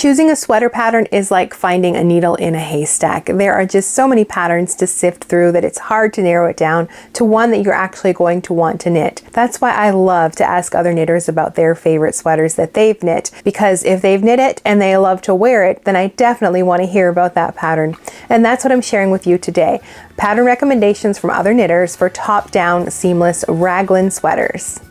Choosing a sweater pattern is like finding a needle in a haystack. There are just so many patterns to sift through that it's hard to narrow it down to one that you're actually going to want to knit. That's why I love to ask other knitters about their favorite sweaters that they've knit, because if they've knit it and they love to wear it, then I definitely want to hear about that pattern. And that's what I'm sharing with you today. Pattern recommendations from other knitters for top-down seamless raglan sweaters.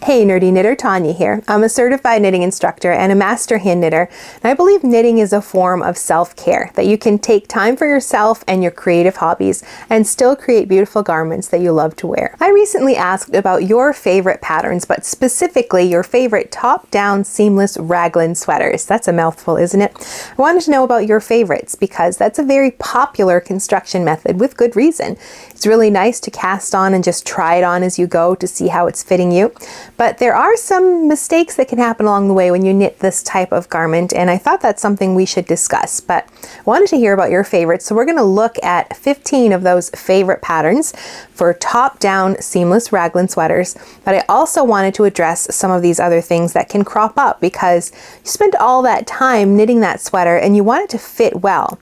Hey nerdy knitter, Tanya here. I'm a certified knitting instructor and a master hand knitter, and I believe knitting is a form of self-care, that you can take time for yourself and your creative hobbies and still create beautiful garments that you love to wear. I recently asked about your favorite patterns, but specifically your favorite top-down seamless raglan sweaters. That's a mouthful, isn't it? I wanted to know about your favorites because that's a very popular construction method with good reason. It's really nice to cast on and just try it on as you go to see how it's fitting you. But there are some mistakes that can happen along the way when you knit this type of garment, and I thought that's something we should discuss. But I wanted to hear about your favorites, so we're going to look at 15 of those favorite patterns for top-down seamless raglan sweaters. But I also wanted to address some of these other things that can crop up because you spent all that time knitting that sweater and you want it to fit well.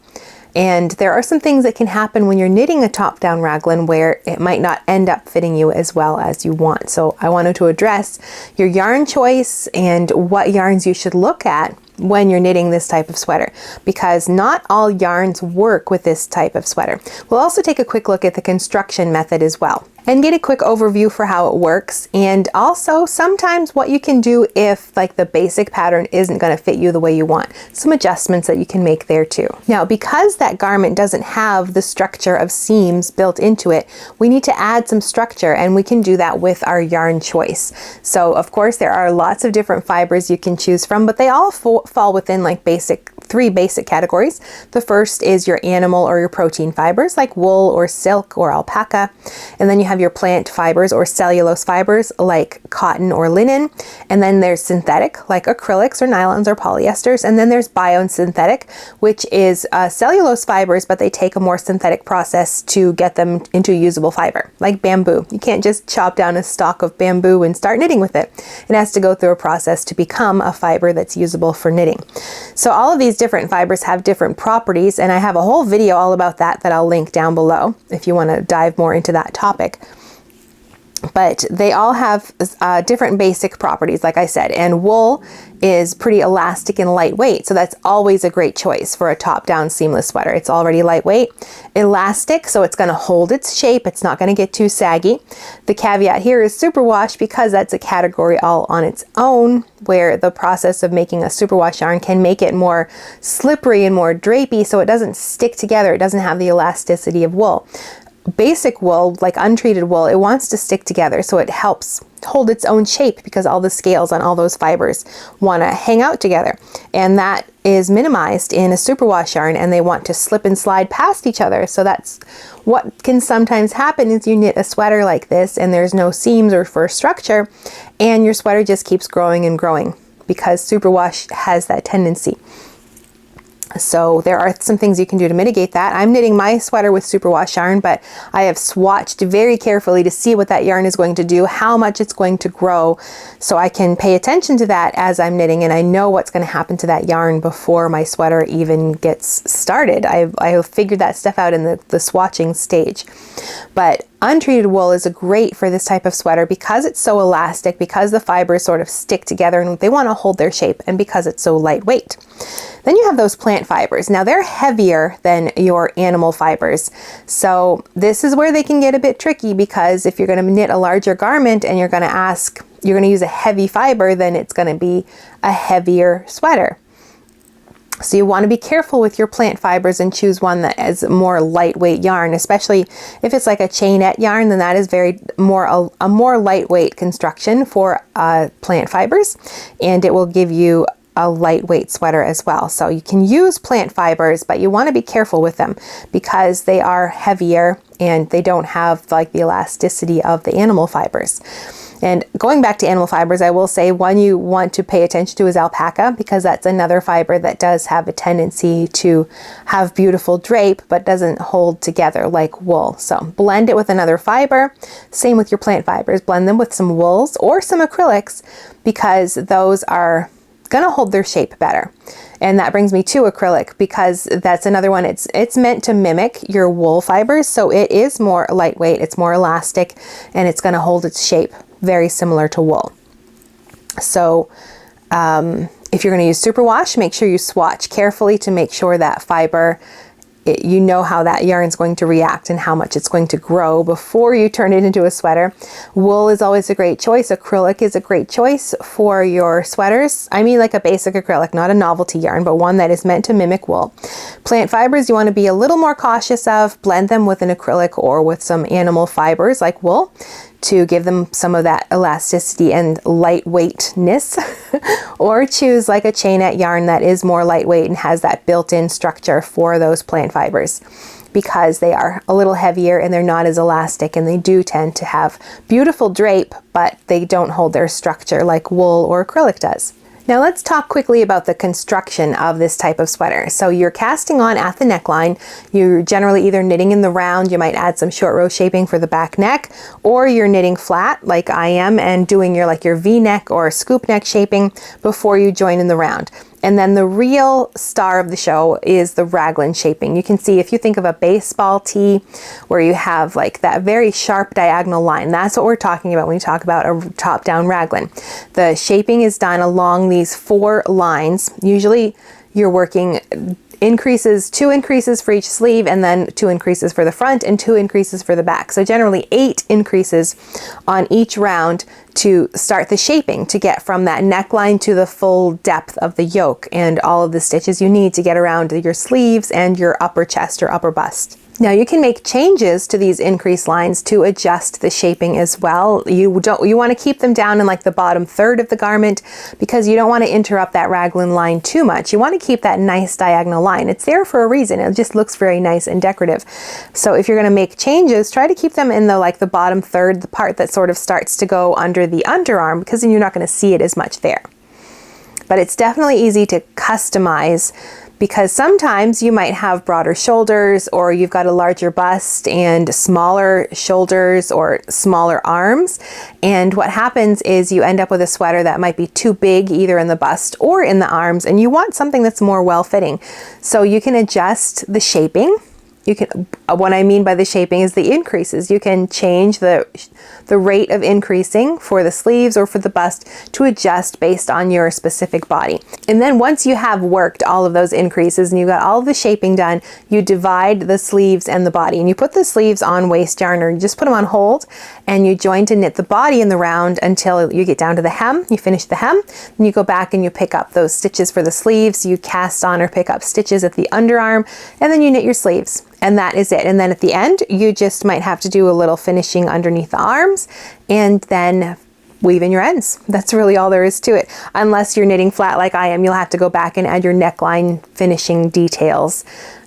And there are some things that can happen when you're knitting a top-down raglan where it might not end up fitting you as well as you want. So I wanted to address your yarn choice and what yarns you should look at when you're knitting this type of sweater, because not all yarns work with this type of sweater. We'll also take a quick look at the construction method as well and get a quick overview for how it works, and also sometimes what you can do if like the basic pattern isn't going to fit you the way you want. Some adjustments that you can make there too. Now, because that garment doesn't have the structure of seams built into it, we need to add some structure, and we can do that with our yarn choice. So of course there are lots of different fibers you can choose from, but they all fall within like three basic categories. The first is your animal or your protein fibers like wool or silk or alpaca, and then you have your plant fibers or cellulose fibers like cotton or linen, and then there's synthetic like acrylics or nylons or polyesters, and then there's biosynthetic, which is cellulose fibers, but they take a more synthetic process to get them into usable fiber, like bamboo. You can't just chop down a stalk of bamboo and start knitting with it. It has to go through a process to become a fiber that's usable for knitting. So all of these different fibers have different properties, and I have a whole video all about that I'll link down below if you want to dive more into that topic. But they all have different basic properties, like I said, and wool is pretty elastic and lightweight, so that's always a great choice for a top-down seamless sweater. It's already lightweight, elastic, so it's going to hold its shape. It's not going to get too saggy. The caveat here is superwash, because that's a category all on its own, where the process of making a superwash yarn can make it more slippery and more drapey, so it doesn't stick together. It doesn't have the elasticity of wool. Basic wool, like untreated wool, it wants to stick together, so it helps hold its own shape because all the scales on all those fibers want to hang out together, and that is minimized in a superwash yarn, and they want to slip and slide past each other. So that's what can sometimes happen is you knit a sweater like this and there's no seams or fur structure, and your sweater just keeps growing and growing because superwash has that tendency. So there are some things you can do to mitigate that. I'm knitting my sweater with superwash yarn, but I have swatched very carefully to see what that yarn is going to do, how much it's going to grow, so I can pay attention to that as I'm knitting, and I know what's going to happen to that yarn before my sweater even gets started. I've figured that stuff out in the swatching stage. But untreated wool is great for this type of sweater because it's so elastic, because the fibers sort of stick together and they want to hold their shape, and because it's so lightweight. Then you have those plant fibers. Now they're heavier than your animal fibers. So this is where they can get a bit tricky, because if you're going to knit a larger garment and you're going to use a heavy fiber, then it's going to be a heavier sweater. So you want to be careful with your plant fibers and choose one that is more lightweight yarn, especially if it's like a chainette yarn, then that is a more lightweight construction for plant fibers, and it will give you a lightweight sweater as well. So you can use plant fibers, but you want to be careful with them because they are heavier and they don't have like the elasticity of the animal fibers. And going back to animal fibers, I will say one you want to pay attention to is alpaca, because that's another fiber that does have a tendency to have beautiful drape but doesn't hold together like wool. So blend it with another fiber. Same with your plant fibers. Blend them with some wools or some acrylics, because those are gonna hold their shape better. And that brings me to acrylic, because that's another one. It's meant to mimic your wool fibers, so it is more lightweight, it's more elastic, and it's gonna hold its shape very similar to wool. So if you're gonna use superwash, make sure you swatch carefully to make sure that fiber, you know how that yarn is going to react and how much it's going to grow before you turn it into a sweater. Wool is always a great choice. Acrylic is a great choice for your sweaters. I mean like a basic acrylic, not a novelty yarn, but one that is meant to mimic wool. Plant fibers you want to be a little more cautious of. Blend them with an acrylic or with some animal fibers like wool to give them some of that elasticity and lightweightness. Or choose like a chainette yarn that is more lightweight and has that built-in structure for those plant fibers, because they are a little heavier and they're not as elastic, and they do tend to have beautiful drape, but they don't hold their structure like wool or acrylic does. Now let's talk quickly about the construction of this type of sweater. So you're casting on at the neckline. You're generally either knitting in the round, you might add some short row shaping for the back neck, or you're knitting flat like I am and doing your V-neck or scoop neck shaping before you join in the round. And then the real star of the show is the raglan shaping. You can see, if you think of a baseball tee where you have like that very sharp diagonal line, that's what we're talking about when we talk about a top-down raglan. The shaping is done along these 4 lines. Usually you're working two increases for each sleeve, and then 2 increases for the front and 2 increases for the back. So generally 8 increases on each round to start the shaping, to get from that neckline to the full depth of the yoke and all of the stitches you need to get around your sleeves and your upper chest or upper bust. Now you can make changes to these increase lines to adjust the shaping as well. You want to keep them down in like the bottom third of the garment, because you don't want to interrupt that raglan line too much. You want to keep that nice diagonal line. It's there for a reason. It just looks very nice and decorative. So if you're going to make changes, try to keep them in the bottom third, the part that sort of starts to go under the underarm, because then you're not going to see it as much there. But it's definitely easy to customize, because sometimes you might have broader shoulders, or you've got a larger bust and smaller shoulders or smaller arms. And what happens is you end up with a sweater that might be too big either in the bust or in the arms, and you want something that's more well-fitting. So you can adjust the shaping. What I mean by the shaping is the increases. You can change the rate of increasing for the sleeves or for the bust to adjust based on your specific body. And then once you have worked all of those increases and you got all of the shaping done, you divide the sleeves and the body, and you put the sleeves on waist yarn, or you just put them on hold, and you join to knit the body in the round until you get down to the hem. You finish the hem, then you go back and you pick up those stitches for the sleeves, you cast on or pick up stitches at the underarm, and then you knit your sleeves. And that is it. And then at the end, you just might have to do a little finishing underneath the arms and then weave in your ends. That's really all there is to it. Unless you're knitting flat like I am, you'll have to go back and add your neckline finishing details.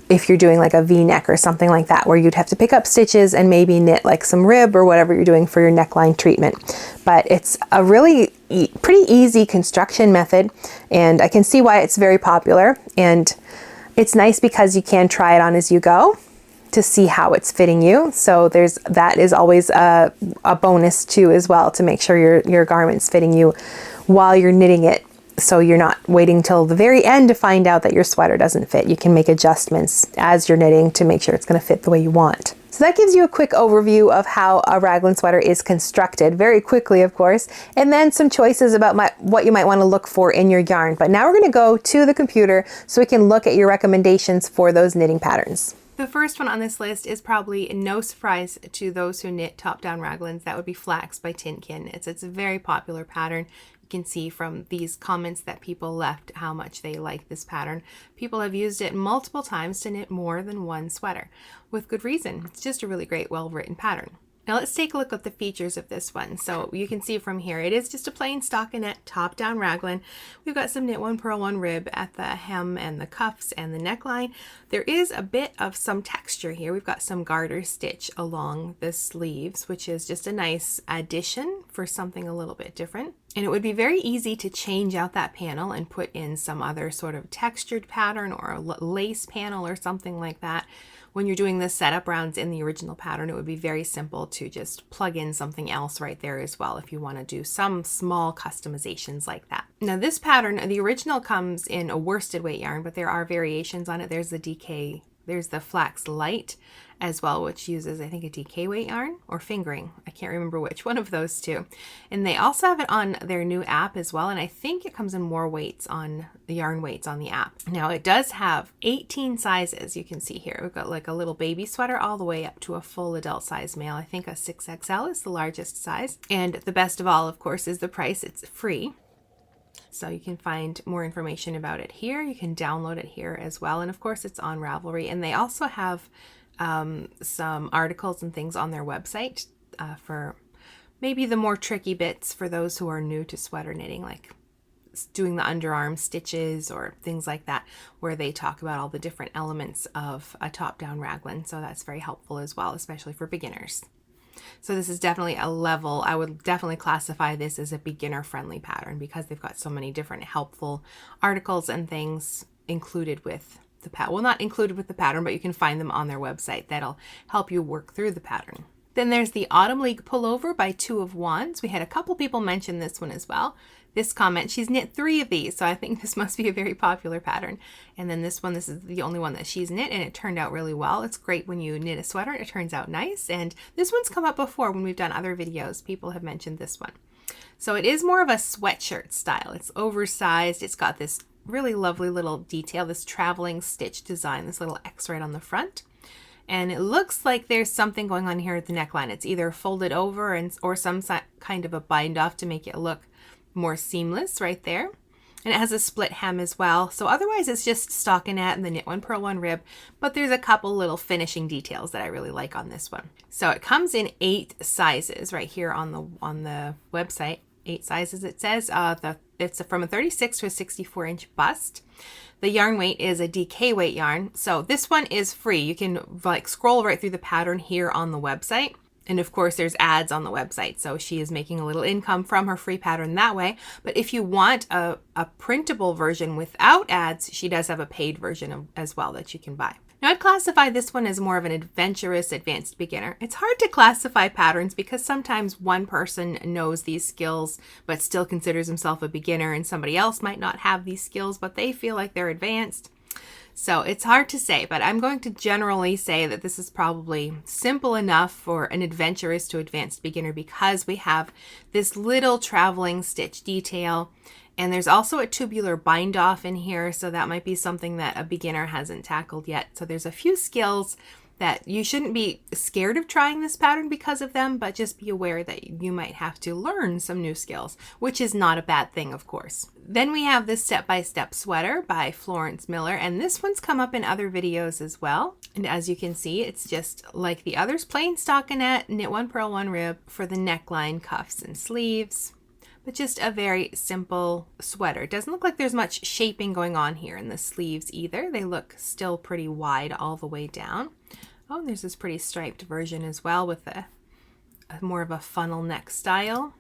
If you're doing like a V-neck or something like that, where you'd have to pick up stitches and maybe knit like some rib or whatever you're doing for your neckline treatment. But it's a really pretty easy construction method, and I can see why it's very popular. And it's nice because you can try it on as you go to see how it's fitting you. So that is always a bonus too as well, to make sure your garment's fitting you while you're knitting it. So you're not waiting till the very end to find out that your sweater doesn't fit. You can make adjustments as you're knitting to make sure it's going to fit the way you want. So that gives you a quick overview of how a raglan sweater is constructed, very quickly of course, and then some choices about what you might want to look for in your yarn. But now we're going to go to the computer so we can look at your recommendations for those knitting patterns. The first one on this list is probably no surprise to those who knit top-down raglans. That would be Flax by Tinkin. It's a very popular pattern. You can see from these comments that people left how much they like this pattern. People have used it multiple times to knit more than one sweater, with good reason. It's just a really great, well-written pattern. Now let's take a look at the features of this one. So you can see from here, it is just a plain stockinette top-down raglan. We've got some knit one, purl one rib at the hem and the cuffs and the neckline. There is a bit of some texture here. We've got some garter stitch along the sleeves, which is just a nice addition for something a little bit different. And it would be very easy to change out that panel and put in some other sort of textured pattern or a lace panel or something like that. When you're doing the setup rounds in the original pattern, it would be very simple to just plug in something else right there as well if you want to do some small customizations like that. Now this pattern, the original comes in a worsted weight yarn, but there are variations on it. There's the DK, there's the Flax Light as well, which uses, I think, a DK weight yarn or fingering. I can't remember which one of those two. And they also have it on their new app as well. And I think it comes in more weights on the yarn weights on the app. Now it does have 18 sizes. You can see here, we've got like a little baby sweater all the way up to a full adult size male. I think a 6XL is the largest size. And the best of all, of course, is the price. It's free. So you can find more information about it here. You can download it here as well. And of course it's on Ravelry. And they also have some articles and things on their website for maybe the more tricky bits for those who are new to sweater knitting, like doing the underarm stitches or things like that, where they talk about all the different elements of a top-down raglan. So that's very helpful as well, especially for beginners. So this is definitely a level, I would definitely classify this as a beginner-friendly pattern because they've got so many different helpful articles and things included with the pattern. Well, not included with the pattern, but you can find them on their website. That'll help you work through the pattern. Then there's the Autumn League Pullover by Two of Wands. We had a couple people mention this one as well. This comment, she's knit 3 of these, so I think this must be a very popular pattern. And then this one, this is the only one that she's knit, and it turned out really well. It's great when you knit a sweater, it turns out nice. And this one's come up before when we've done other videos. People have mentioned this one. So it is more of a sweatshirt style. It's oversized. It's got this really lovely little detail, this traveling stitch design, this little X right on the front. And it looks like there's something going on here at the neckline. It's either folded over or some kind of a bind off to make it look more seamless right there. And it has a split hem as well. So otherwise it's just stockinette and the knit one, purl one, rib, but there's a couple little finishing details that I really like on this one. So it comes in 8 sizes right here on the website. 8 sizes it says. It's from a 36 to a 64-inch bust. The yarn weight is a DK weight yarn. So this one is free. You can like scroll right through the pattern here on the website. And of course there's ads on the website. So she is making a little income from her free pattern that way. But if you want a printable version without ads, she does have a paid version as well that you can buy. Now I'd classify this one as more of an adventurous advanced beginner. It's hard to classify patterns because sometimes one person knows these skills but still considers himself a beginner, and somebody else might not have these skills but they feel like they're advanced. So it's hard to say, but I'm going to generally say that this is probably simple enough for an adventurous to advanced beginner because we have this little traveling stitch detail. And there's also a tubular bind off in here, so that might be something that a beginner hasn't tackled yet. So there's a few skills that you shouldn't be scared of trying this pattern because of them, but just be aware that you might have to learn some new skills, which is not a bad thing, of course. Then we have this step-by-step sweater by Florence Miller, and this one's come up in other videos as well. And as you can see, it's just like the others, plain stockinette, knit one, purl one, rib for the neckline, cuffs, and sleeves. But just a very simple sweater. It doesn't look like there's much shaping going on here in the sleeves either. They look still pretty wide all the way down. Oh, and there's this pretty striped version as well with a more of a funnel neck style.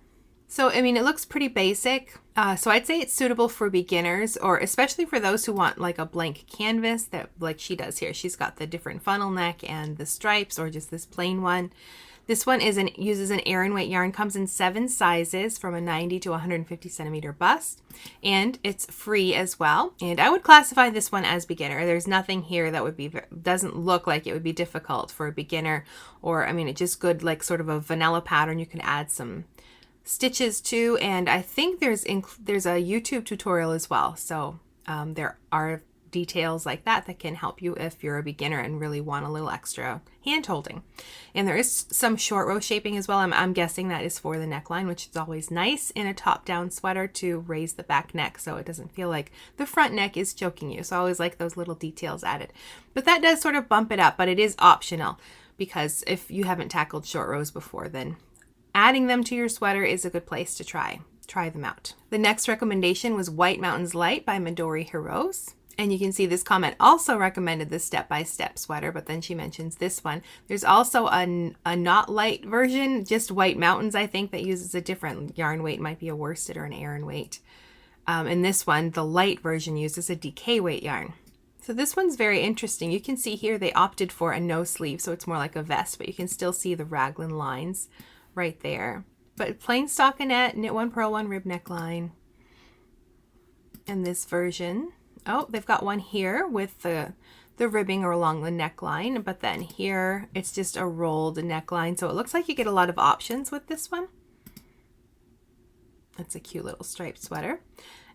So, I mean, it looks pretty basic. So I'd say it's suitable for beginners, or especially for those who want like a blank canvas that like she does here. She's got the different funnel neck and the stripes, or just this plain one. This one uses an Aran weight yarn, comes in 7 sizes from a 90 to 150 centimeter bust, and it's free as well. And I would classify this one as beginner. There's nothing here that doesn't look like it would be difficult for a beginner, or I mean, it's just good, like sort of a vanilla pattern. You can add some stitches to, and I think there's a YouTube tutorial as well. So there are details like that can help you if you're a beginner and really want a little extra hand holding. And there is some short row shaping as well. I'm guessing that is for the neckline, which is always nice in a top down sweater to raise the back neck so it doesn't feel like the front neck is choking you. So I always like those little details added. But that does sort of bump it up, but it is optional because if you haven't tackled short rows before, then adding them to your sweater is a good place to try them out. The next recommendation was White Mountains Light by Midori Hirose. And you can see this comment also recommended the step-by-step sweater, but then she mentions this one. There's also a not light version, just White Mountains, I think, that uses a different yarn weight. Might be a worsted or an Aran weight. And this one, the light version, uses a DK weight yarn. So this one's very interesting. You can see here they opted for a no sleeve, so it's more like a vest, but you can still see the raglan lines right there. But plain stockinette, knit one, purl one, rib neckline. And this version, oh, they've got one here with the ribbing or along the neckline, but then here it's just a rolled neckline. So it looks like you get a lot of options with this one. That's a cute little striped sweater.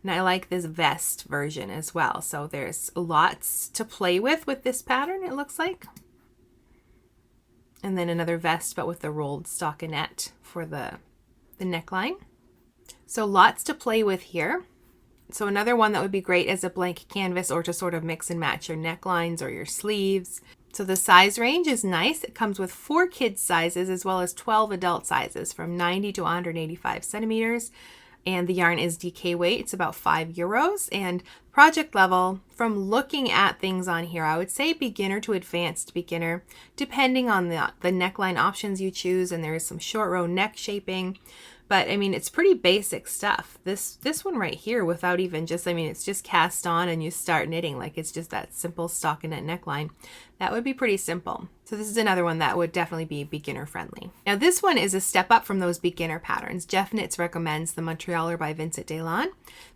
And I like this vest version as well. So there's lots to play with this pattern, it looks like. And then another vest, but with the rolled stockinette for the neckline. So lots to play with here. So another one that would be great as a blank canvas or to sort of mix and match your necklines or your sleeves. So the size range is nice. It comes with 4 kids sizes as well as 12 adult sizes from 90 to 185 centimeters. And the yarn is DK weight. It's about €5. And project level, from looking at things on here, I would say beginner to advanced beginner, depending on the neckline options you choose. And there is some short row neck shaping. But I mean, it's pretty basic stuff. This one right here, without even just, I mean, it's just cast on and you start knitting. Like it's just that simple stockinette neckline. That would be pretty simple. So this is another one that would definitely be beginner friendly. Now this one is a step up from those beginner patterns. Jeff Knits recommends the Montrealer by Vincent Delon.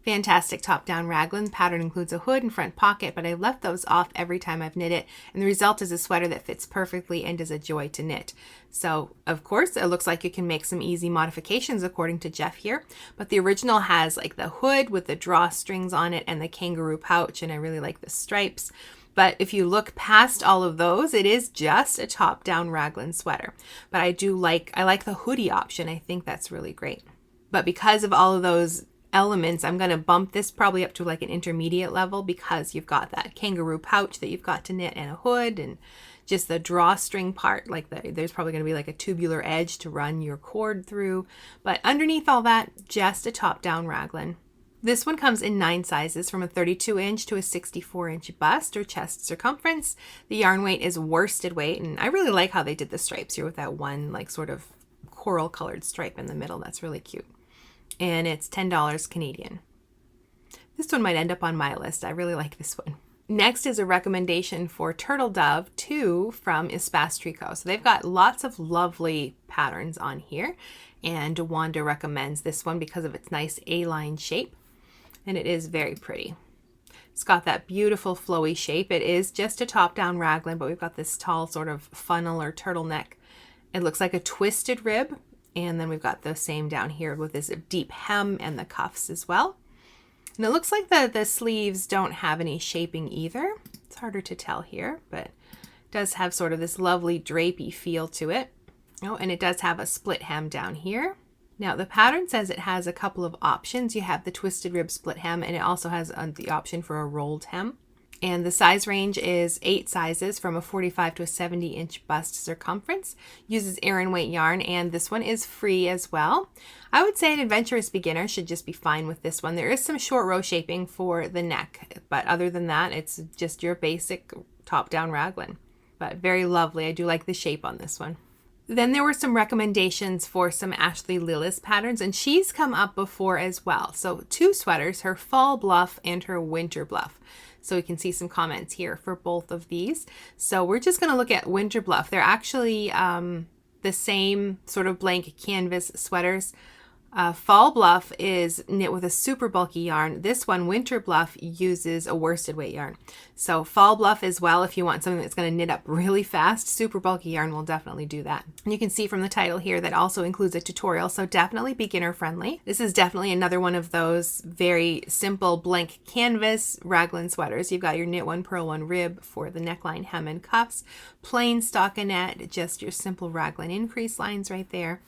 Fantastic top-down raglan. The pattern includes a hood and front pocket, but I left those off every time I've knit it. And the result is a sweater that fits perfectly and is a joy to knit. So of course, it looks like you can make some easy modifications according to Jeff here. But the original has like the hood with the drawstrings on it and the kangaroo pouch. And I really like the stripes. But if you look past all of those, it is just a top-down raglan sweater. But I like the hoodie option. I think that's really great. But because of all of those elements, I'm going to bump this probably up to like an intermediate level because you've got that kangaroo pouch that you've got to knit and a hood and just the drawstring part. Like there's probably going to be like a tubular edge to run your cord through. But underneath all that, just a top-down raglan. This one comes in 9 sizes from a 32 inch to a 64 inch bust or chest circumference. The yarn weight is worsted weight, and I really like how they did the stripes here with that one like sort of coral colored stripe in the middle. That's really cute. And it's $10 Canadian. This one might end up on my list. I really like this one. Next is a recommendation for Turtle Dove 2 from Espace Tricot. So they've got lots of lovely patterns on here, and Wanda recommends this one because of its nice A-line shape. And it is very pretty. It's got that beautiful flowy shape. It is just a top-down raglan, but we've got this tall sort of funnel or turtleneck. It looks like a twisted rib. And then we've got the same down here with this deep hem and the cuffs as well. And it looks like the sleeves don't have any shaping either. It's harder to tell here, but it does have sort of this lovely drapey feel to it. Oh, and it does have a split hem down here. Now the pattern says it has a couple of options. You have the twisted rib split hem, and it also has the option for a rolled hem. And the size range is 8 sizes from a 45 to a 70 inch bust circumference. Uses Aran weight yarn, and this one is free as well. I would say an adventurous beginner should just be fine with this one. There is some short row shaping for the neck, but other than that, it's just your basic top-down raglan. But very lovely. I do like the shape on this one. Then there were some recommendations for some Ashley Lillis patterns, and she's come up before as well. So 2 sweaters, her fall bluff and her winter bluff. So we can see some comments here for both of these. So we're just going to look at winter bluff. They're actually the same sort of blank canvas sweaters. Fall Bluff is knit with a super bulky yarn. This one, Winter Bluff, uses a worsted weight yarn. So Fall Bluff as well, if you want something that's going to knit up really fast, super bulky yarn will definitely do that. And you can see from the title here that also includes a tutorial, so definitely beginner friendly. This is definitely another one of those very simple blank canvas raglan sweaters. You've got your knit one, purl one, rib for the neckline, hem, and cuffs. Plain stockinette, just your simple raglan increase lines right there.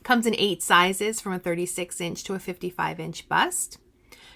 Comes in 8 sizes from a 36 inch to a 55 inch bust.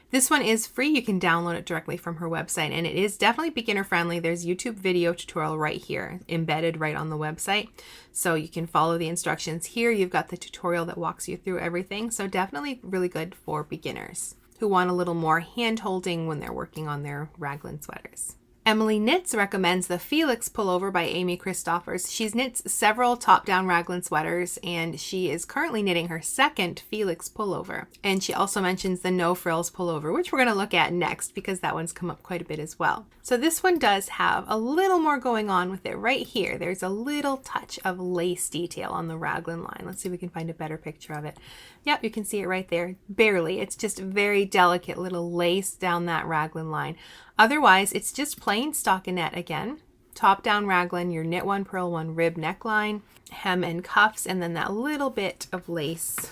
This one is free. You can download it directly from her website, and it is definitely beginner friendly. There's YouTube video tutorial right here embedded right on the website. So you can follow the instructions here. You've got the tutorial that walks you through everything. So definitely really good for beginners. who want a little more hand holding when they're working on their raglan sweaters. Emily Knits recommends the Felix Pullover by Amy Christoffers. She knits several top-down raglan sweaters, and she is currently knitting her second Felix Pullover. And she also mentions the No Frills Pullover, which we're going to look at next because that one's come up quite a bit as well. So this one does have a little more going on with it right here. There's a little touch of lace detail on the raglan line. Let's see if we can find a better picture of it. Yep, you can see it right there. Barely. It's just a very delicate little lace down that raglan line. Otherwise, it's just plain stockinette again. Top down raglan, your knit one, purl one, rib neckline, hem and cuffs, and then that little bit of lace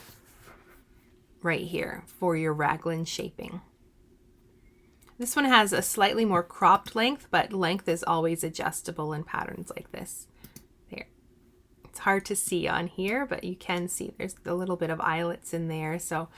right here for your raglan shaping. This one has a slightly more cropped length, but length is always adjustable in patterns like this. There. It's hard to see on here, but you can see there's a little bit of eyelets in there. So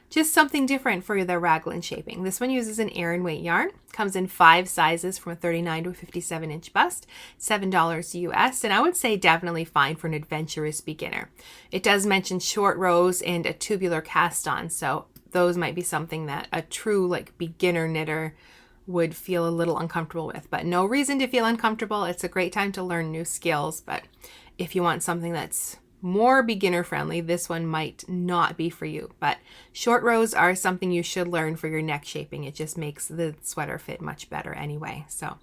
just something different for the raglan shaping. This one uses an Aran weight yarn. Comes in 5 sizes from a 39 to a 57 inch bust, $7 US, and I would say definitely fine for an adventurous beginner. It does mention short rows and a tubular cast on, so those might be something that a true like beginner knitter would feel a little uncomfortable with, but no reason to feel uncomfortable. It's a great time to learn new skills, but if you want something that's more beginner friendly, this one might not be for you. But short rows are something you should learn for your neck shaping. It just makes the sweater fit much better anyway. So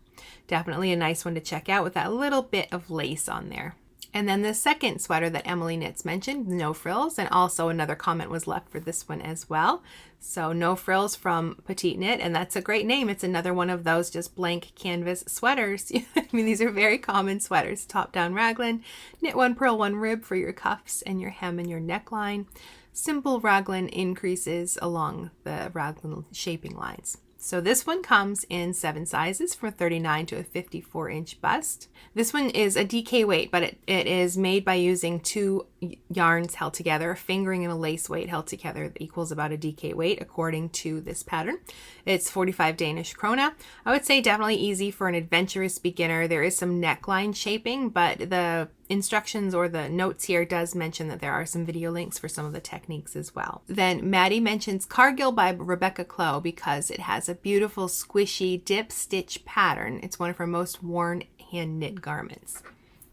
definitely a nice one to check out with that little bit of lace on there. And then the second sweater that Emily Knits mentioned, No Frills, and also another comment was left for this one as well. So No Frills from Petite Knit, and that's a great name. It's another one of those just blank canvas sweaters. I mean, these are very common sweaters. Top down raglan, knit one, purl one, rib for your cuffs and your hem and your neckline. Simple raglan increases along the raglan shaping lines. So this one comes in 7 sizes from a 39 to a 54 inch bust. This one is a DK weight, but it is made by using 2 yarns held together. A fingering and a lace weight held together equals about a DK weight according to this pattern. It's 45 Danish krona. I would say definitely easy for an adventurous beginner. There is some neckline shaping, but the instructions or the notes here does mention that there are some video links for some of the techniques as well. Then Maddie mentions Cargill by Rebecca Clow because it has a beautiful squishy dip stitch pattern. It's one of her most worn hand knit garments.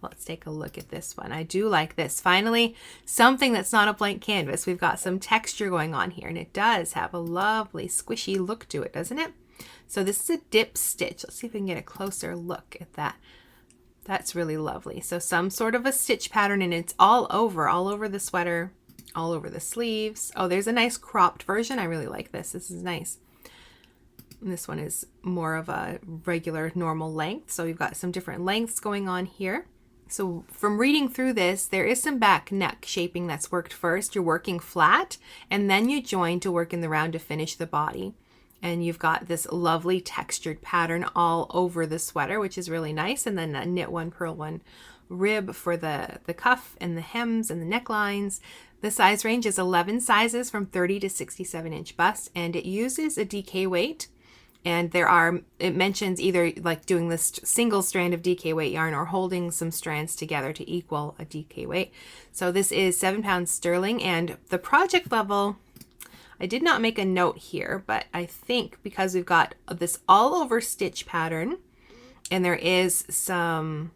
Let's take a look at this one. I do like this. Finally, something that's not a blank canvas. We've got some texture going on here, and it does have a lovely squishy look to it, doesn't it? So this is a dip stitch. Let's see if we can get a closer look at that. That's really lovely. So some sort of a stitch pattern, and it's all over the sweater, all over the sleeves. Oh, there's a nice cropped version. I really like this. This is nice. And this one is more of a regular normal length. So we've got some different lengths going on here. So from reading through this, there is some back neck shaping that's worked first. You're working flat, and then you join to work in the round to finish the body. And you've got this lovely textured pattern all over the sweater, which is really nice. And then a knit one, purl one, rib for the cuff and the hems and the necklines. The size range is 11 sizes from 30 to 67 inch bust, and it uses a DK weight. And it mentions either like doing this single strand of DK weight yarn or holding some strands together to equal a DK weight. So this is 7 pounds sterling, and the project level, I did not make a note here, but I think because we've got this all over stitch pattern and there is some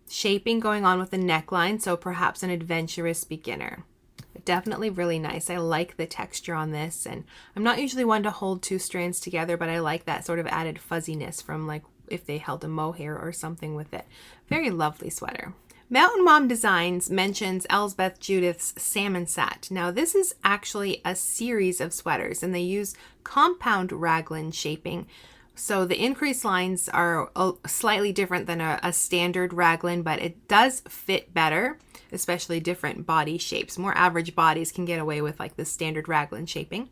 shaping going on with the neckline, so perhaps an adventurous beginner. But definitely really nice. I like the texture on this, and I'm not usually one to hold 2 strands together, but I like that sort of added fuzziness from like if they held a mohair or something with it. Very lovely sweater. Mountain Mom Designs mentions Elsebeth Judith's Sammensat. Now this is actually a series of sweaters, and they use compound raglan shaping. So the increased lines are slightly different than a standard raglan, but it does fit better, especially different body shapes. More average bodies can get away with like the standard raglan shaping,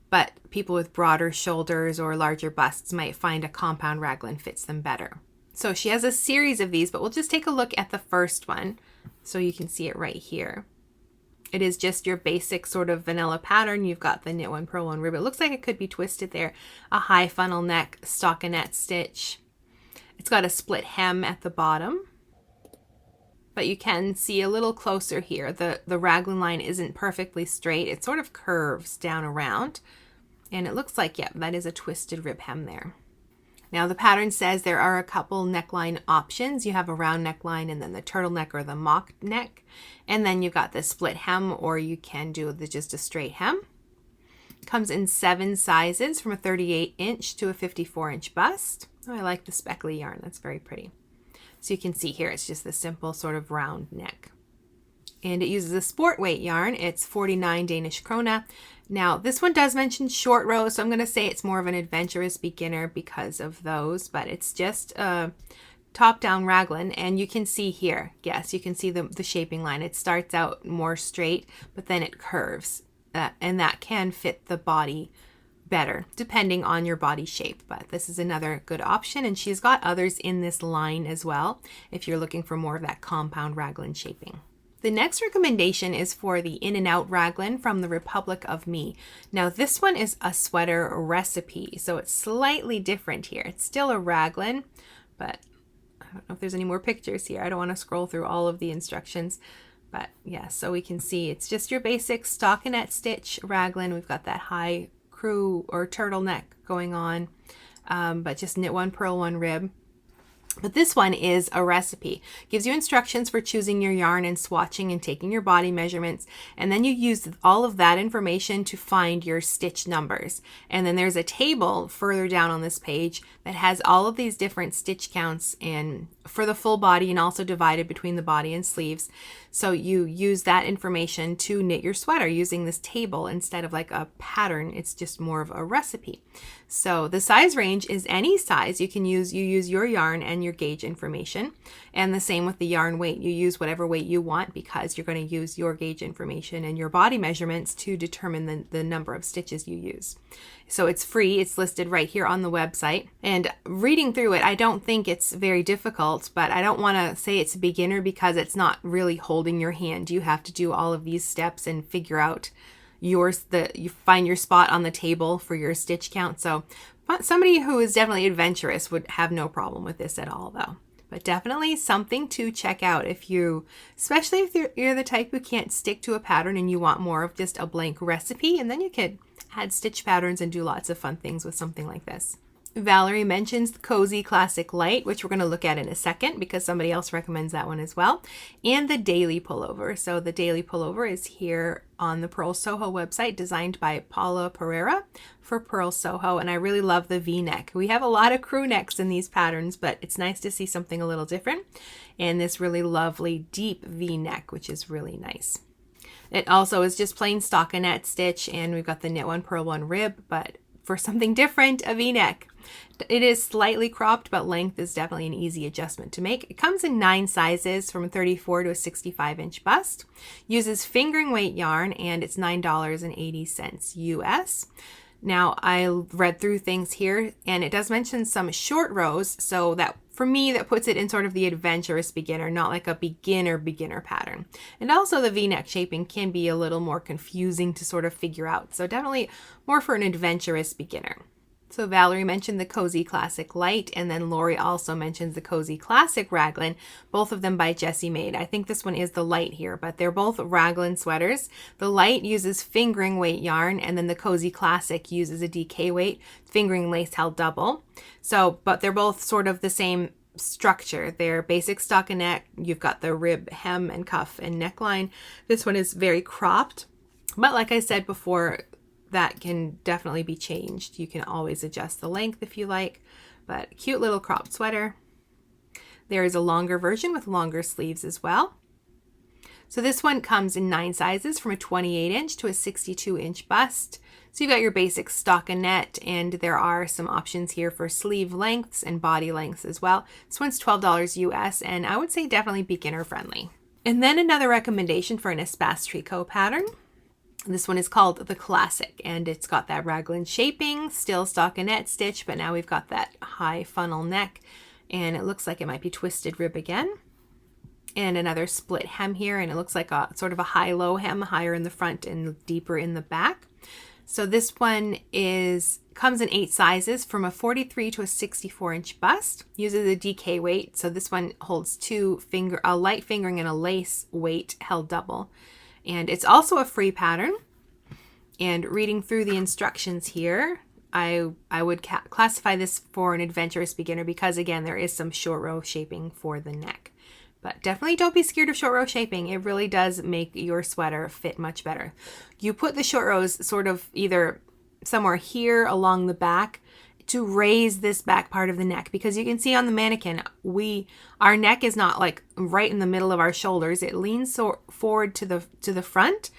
but people with broader shoulders or larger busts might find a compound raglan fits them better. So she has a series of these, but we'll just take a look at the first one so you can see it right here. It is just your basic sort of vanilla pattern. You've got the knit one, purl one, rib. It looks like it could be twisted there. A high funnel neck stockinette stitch. It's got a split hem at the bottom, but you can see a little closer here. The raglan line isn't perfectly straight. It sort of curves down around. And it looks like, yeah, that is a twisted rib hem there. Now the pattern says there are a couple neckline options. You have a round neckline and then the turtleneck or the mock neck. And then you've got the split hem, or you can do just a straight hem. Comes in 7 sizes from a 38-inch to a 54-inch bust. Oh, I like the speckly yarn. That's very pretty. So you can see here, it's just the simple sort of round neck. And it uses a sport weight yarn. It's 49 Danish krona. Now, this one does mention short rows, so I'm going to say it's more of an adventurous beginner because of those, but it's just a top-down raglan, and you can see here, yes, you can see the shaping line. It starts out more straight, but then it curves, and that can fit the body better, depending on your body shape, but this is another good option, and she's got others in this line as well, if you're looking for more of that compound raglan shaping. The next recommendation is for the In and Out Raglan from the Republic of Me. Now this one is a sweater recipe, so it's slightly different here. It's still a raglan, but I don't know if there's any more pictures here. I don't want to scroll through all of the instructions, but yeah, so we can see it's just your basic stockinette stitch raglan. We've got that high crew or turtleneck going on, but just knit 1, purl 1 rib. But this one is a recipe. Gives you instructions for choosing your yarn and swatching and taking your body measurements. And then you use all of that information to find your stitch numbers. And then there's a table further down on this page that has all of these different stitch counts and for the full body, and also divided between the body and sleeves. So you use that information to knit your sweater using this table instead of like a pattern. It's just more of a recipe. So the size range is any size. You use your yarn and your gauge information, and the same with the yarn weight. You use whatever weight you want because you're going to use your gauge information and your body measurements to determine the number of stitches you use. So it's free. It's listed right here on the website, and reading through it, I don't think it's very difficult, but I don't want to say it's a beginner because it's not really holding your hand. You have to do all of these steps and figure out you find your spot on the table for your stitch count. So somebody who is definitely adventurous would have no problem with this at all though. But definitely something to check out especially if you're the type who can't stick to a pattern and you want more of just a blank recipe, and then you could add stitch patterns and do lots of fun things with something like this. Valerie mentions the Cozy Classic Light, which we're going to look at in a second because somebody else recommends that one as well, and the Daily Pullover. So the Daily Pullover is here on the Pearl Soho website, designed by Paula Pereira for Pearl Soho, and I really love the V-neck. We have a lot of crew necks in these patterns, but it's nice to see something a little different, and this really lovely deep V-neck, which is really nice. It also is just plain stockinette stitch, and we've got the knit 1, purl 1 rib, but for something different, a V-neck. It is slightly cropped, but length is definitely an easy adjustment to make. It comes in 9 sizes from a 34 to a 65-inch bust. Uses fingering weight yarn, and it's $9.80 US. Now, I read through things here, and it does mention some short rows, so that for me, that puts it in sort of the adventurous beginner, not like a beginner pattern. And also the V-neck shaping can be a little more confusing to sort of figure out. So definitely more for an adventurous beginner. So Valerie mentioned the Cozy Classic Light, and then Lori also mentions the Cozy Classic Raglan, both of them by Jessie Maed. I think this one is the light here, but they're both raglan sweaters. The light uses fingering weight yarn, and then the Cozy Classic uses a DK weight, fingering lace held double. So, but they're both sort of the same structure. They're basic stockinette. You've got the rib, hem, and cuff and neckline. This one is very cropped, but like I said before, that can definitely be changed. You can always adjust the length if you like, but cute little cropped sweater. There is a longer version with longer sleeves as well. So this one comes in 9 sizes from a 28-inch to a 62-inch bust. So you've got your basic stockinette, and there are some options here for sleeve lengths and body lengths as well. This one's $12 US, and I would say definitely beginner friendly. And then another recommendation for an Espace Tricot pattern. This one is called the Classic, and it's got that raglan shaping, still stockinette stitch, but now we've got that high funnel neck, and it looks like it might be twisted rib again. And another split hem here, and it looks like a sort of a high-low hem, higher in the front and deeper in the back. So this one comes in 8 sizes from a 43 to a 64-inch bust. Uses a DK weight, so this one holds a light fingering and a lace weight held double. And it's also a free pattern. And reading through the instructions here, I would classify this for an adventurous beginner because, again, there is some short row shaping for the neck. But definitely don't be scared of short row shaping. It really does make your sweater fit much better. You put the short rows sort of either somewhere here along the back to raise this back part of the neck, because you can see on the mannequin, our neck is not like right in the middle of our shoulders. It leans forward to the front.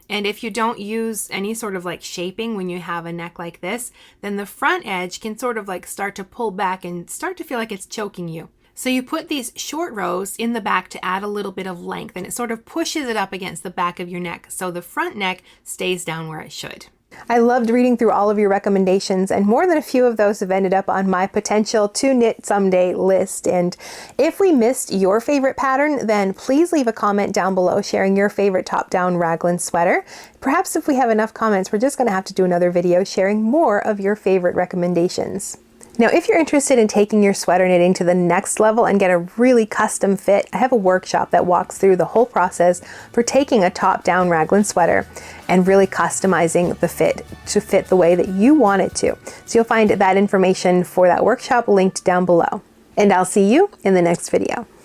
And if you don't use any sort of like shaping when you have a neck like this, then the front edge can sort of like start to pull back and start to feel like it's choking you. So you put these short rows in the back to add a little bit of length, and it sort of pushes it up against the back of your neck so the front neck stays down where it should. I loved reading through all of your recommendations, and more than a few of those have ended up on my potential to knit someday list. And if we missed your favorite pattern, then please leave a comment down below sharing your favorite top-down raglan sweater. Perhaps if we have enough comments, we're just going to have to do another video sharing more of your favorite recommendations. Now, if you're interested in taking your sweater knitting to the next level and get a really custom fit, I have a workshop that walks through the whole process for taking a top-down raglan sweater and really customizing the fit to fit the way that you want it to. So you'll find that information for that workshop linked down below. And I'll see you in the next video.